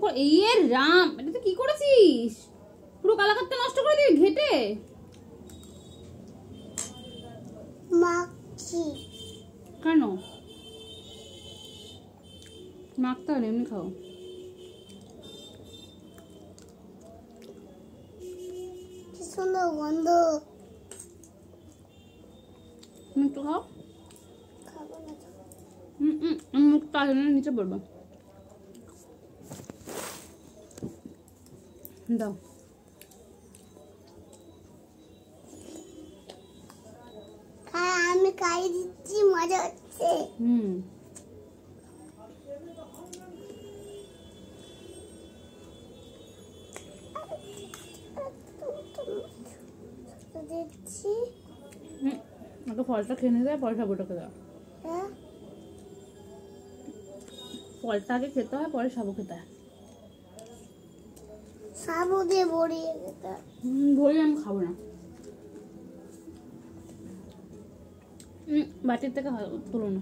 করে এই রাম, এটা তুই কি করেছিস? পুরো কালাকাতটা নষ্ট করে দিবি ঘেটে। মাখছি। কেন মাখতে হবে? এমনি খাও। কি সুন্দর গন্ধ। একটু খাও। খাবো না তো। মুখটা নিচে পড়বে। দাও। আমি খাইয়ে দিচ্ছি, মজা হচ্ছে। দিচ্ছি। আগে ফলটা খেয়ে নিয়ে দেয়, পরে সাবুটাকে দাও। হ্যাঁ, ফলটা আগে খেতে হয়, পরে সাবু খেতে হয়। সাবু দিয়ে ভরিয়ে খেতে হয়। ভরি আমি খাবো না। বাটির থেকে তুলো না।